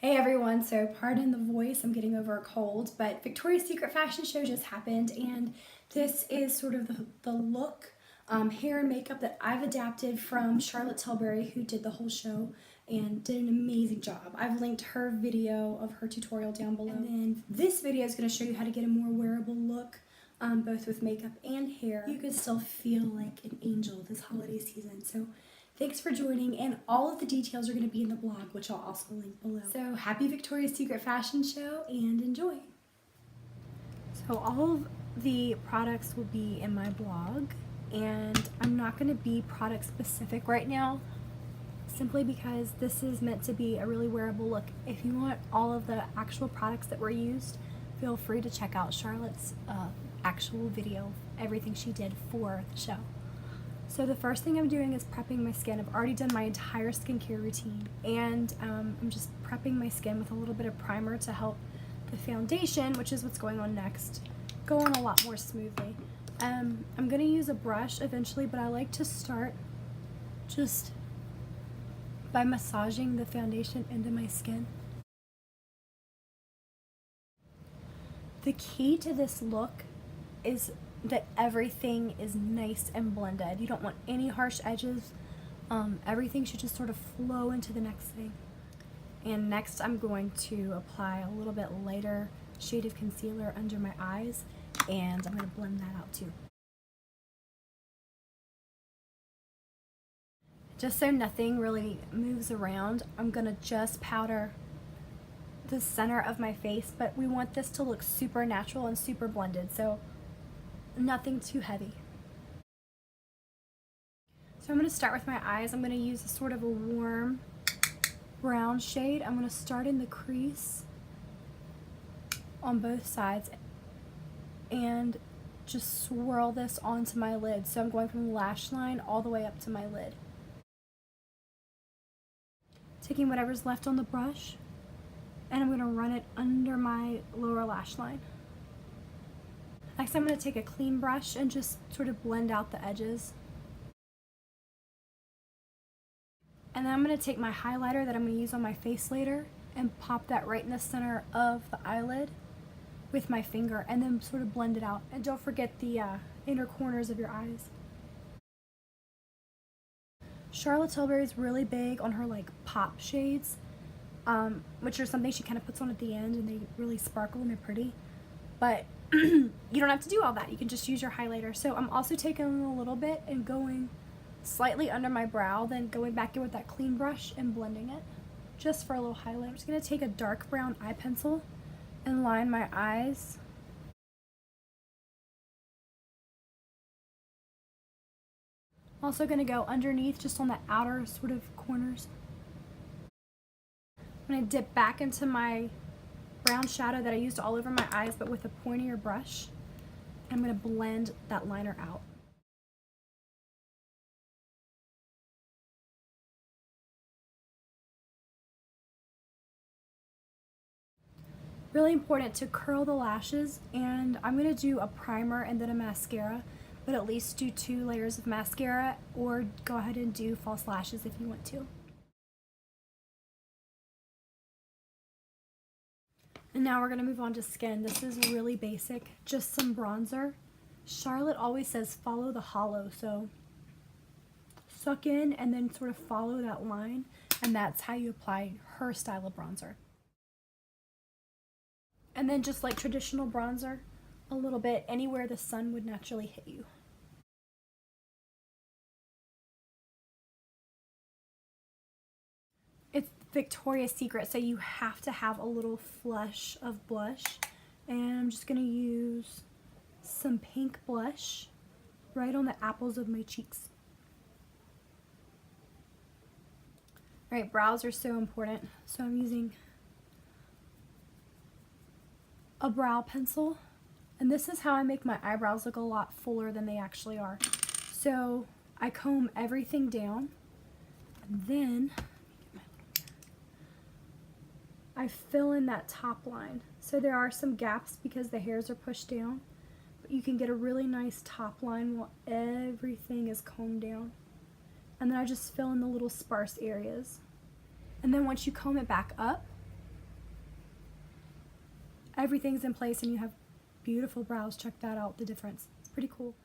Hey everyone, so pardon the voice, I'm getting over a cold, but Victoria's Secret fashion show just happened and this is sort of the look, hair and makeup that I've adapted from Charlotte Tilbury, who did the whole show and did an amazing job. I've linked her video of her tutorial down below. And then this video is going to show you how to get a more wearable look, both with makeup and hair. You can still feel like an angel this holiday season. So thanks for joining, and all of the details are going to be in the blog, which I'll also link below. So happy Victoria's Secret fashion show and enjoy! So all of the products will be in my blog, and I'm not going to be product specific right now, simply because this is meant to be a really wearable look. If you want all of the actual products that were used, feel free to check out Charlotte's actual video, everything she did for the show. So the first thing I'm doing is prepping my skin. I've already done my entire skincare routine, and I'm just prepping my skin with a little bit of primer to help the foundation, which is what's going on next, go on a lot more smoothly. I'm going to use a brush eventually, but I like to start just by massaging the foundation into my skin. The key to this look is that everything is nice and blended. You don't want any harsh edges. Everything should just sort of flow into the next thing. And next I'm going to apply a little bit lighter shade of concealer under my eyes, and I'm going to blend that out too. Just so nothing really moves around, I'm going to just powder the center of my face, but we want this to look super natural and super blended, so nothing too heavy. So I'm going to start with my eyes. I'm going to use a sort of a warm brown shade. I'm going to start in the crease on both sides and just swirl this onto my lid. So I'm going from the lash line all the way up to my lid. Taking whatever's left on the brush, and I'm going to run it under my lower lash line. Next, I'm going to take a clean brush and just sort of blend out the edges. And then I'm going to take my highlighter that I'm going to use on my face later and pop that right in the center of the eyelid with my finger, and then sort of blend it out. And don't forget the inner corners of your eyes. Charlotte Tilbury is really big on her like pop shades, which are something she kind of puts on at the end, and they really sparkle and they're pretty. But you don't have to do all that. You can just use your highlighter. So I'm also taking a little bit and going slightly under my brow, then going back in with that clean brush and blending it just for a little highlight. I'm just going to take a dark brown eye pencil and line my eyes. Also going to go underneath, just on the outer sort of corners. I'm going to dip back into my brown shadow that I used all over my eyes, but with a pointier brush. I'm going to blend that liner out. Really important to curl the lashes, and I'm going to do a primer and then a mascara, but at least do 2 layers of mascara, or go ahead and do false lashes if you want to. And now we're going to move on to skin. This is really basic, just some bronzer. Charlotte always says follow the hollow, so suck in and then sort of follow that line, and that's how you apply her style of bronzer. And then just like traditional bronzer, a little bit anywhere the sun would naturally hit you. It's Victoria's Secret, so you have to have a little flush of blush. And I'm just going to use some pink blush right on the apples of my cheeks. Alright, brows are so important, so I'm using a brow pencil. And this is how I make my eyebrows look a lot fuller than they actually are. So I comb everything down, and then I fill in that top line. So there are some gaps because the hairs are pushed down, but you can get a really nice top line while everything is combed down. And then I just fill in the little sparse areas. And then once you comb it back up, everything's in place and you have beautiful brows. Check that out, the difference. It's pretty cool.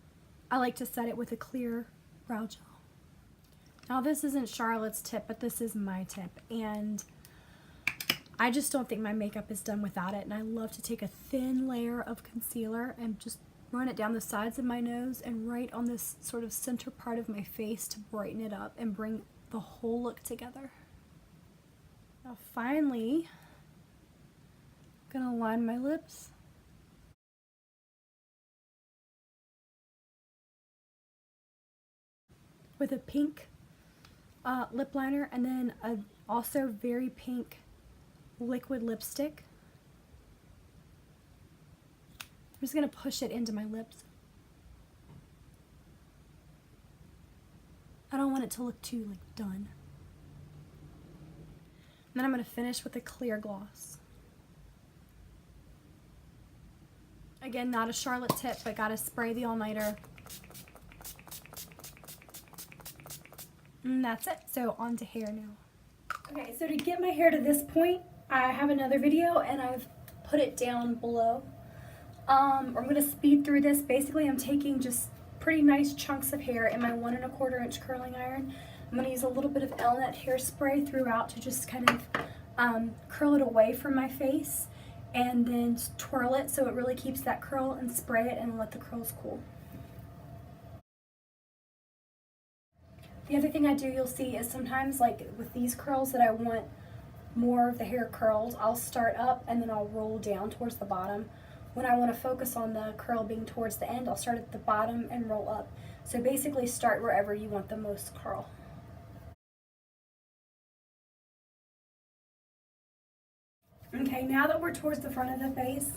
I like to set it with a clear brow gel. Now this isn't Charlotte's tip, but this is my tip, and I just don't think my makeup is done without it, and I love to take a thin layer of concealer and just run it down the sides of my nose and right on this sort of center part of my face to brighten it up and bring the whole look together. Now finally, I'm gonna line my lips. With a pink lip liner, and then a also very pink liquid lipstick. I'm just going to push it into my lips. I don't want it to look too done. And then I'm going to finish with a clear gloss. Again, not a Charlotte tip, but got to spray the all-nighter. And that's it. So on to hair now. Okay, so to get my hair to this point, I have another video and I've put it down below. I'm going to speed through this. Basically, I'm taking just pretty nice chunks of hair in my 1 1/4 inch curling iron. I'm going to use a little bit of Elnett hairspray throughout to just kind of curl it away from my face, and then twirl it so it really keeps that curl, and spray it and let the curls cool. The other thing I do, you'll see, is sometimes, like with these curls that I want more of the hair curled, I'll start up and then I'll roll down towards the bottom. When I want to focus on the curl being towards the end, I'll start at the bottom and roll up. So basically start wherever you want the most curl. Okay, now that we're towards the front of the face,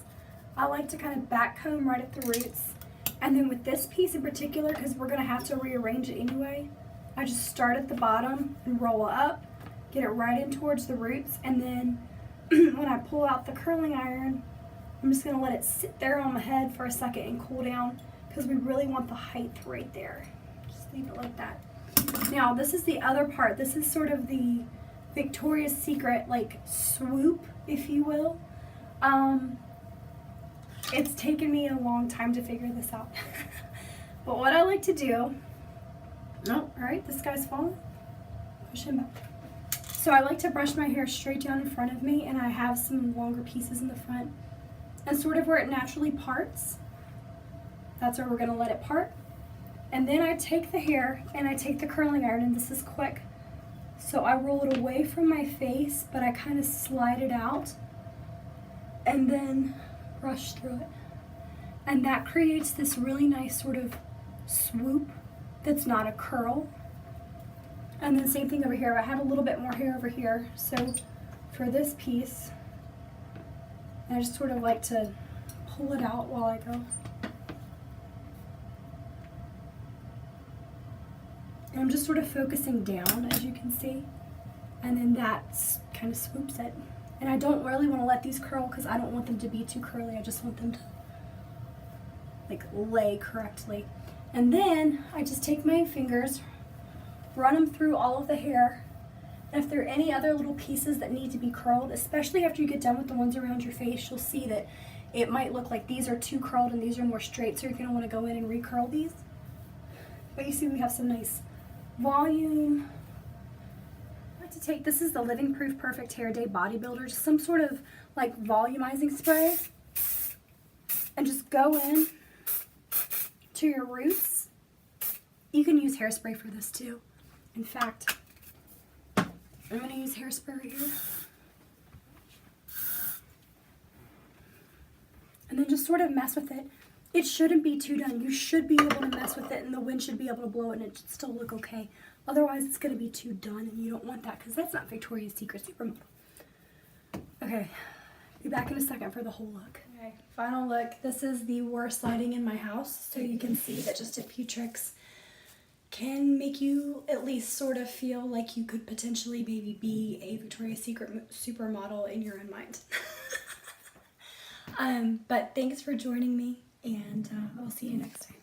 I like to kind of back comb right at the roots. And then with this piece in particular, because we're going to have to rearrange it anyway, I just start at the bottom and roll up, get it right in towards the roots, and then when I pull out the curling iron, I'm just going to let it sit there on my head for a second and cool down, because we really want the height right there. Just leave it like that. Now this is the other part. This is sort of the Victoria's Secret like swoop, if you will. It's taken me a long time to figure this out. But what I like to do, oh, all right, this guy's falling. Push him back. So I like to brush my hair straight down in front of me, and I have some longer pieces in the front. And sort of where it naturally parts, that's where we're gonna let it part. And then I take the hair and I take the curling iron, and this is quick. So I roll it away from my face, but I kind of slide it out and then brush through it. And that creates this really nice sort of swoop that's not a curl. And then same thing over here. I have a little bit more hair over here. So for this piece, I just sort of like to pull it out while I go. And I'm just sort of focusing down, as you can see. And then that kind of swoops it. And I don't really want to let these curl because I don't want them to be too curly. I just want them to like lay correctly. And then I just take my fingers, run them through all of the hair. And if there are any other little pieces that need to be curled, especially after you get done with the ones around your face, you'll see that it might look like these are too curled and these are more straight, so you're going to want to go in and recurl these. But you see we have some nice volume. I like to take, this is the Living Proof Perfect Hair Day Bodybuilder, just some sort of like volumizing spray, and just go in to your roots. You can use hairspray for this too. In fact, I'm going to use hairspray right here. And then just sort of mess with it. It shouldn't be too done. You should be able to mess with it, and the wind should be able to blow it, and it should still look okay. Otherwise, it's going to be too done, and you don't want that because that's not Victoria's Secret Supermodel. Okay, be back in a second for the whole look. Okay, final look. This is the worst lighting in my house, so you can see that just a few tricks can make you at least sort of feel like you could potentially maybe be a Victoria's Secret supermodel in your own mind. But thanks for joining me, and I'll see you next time.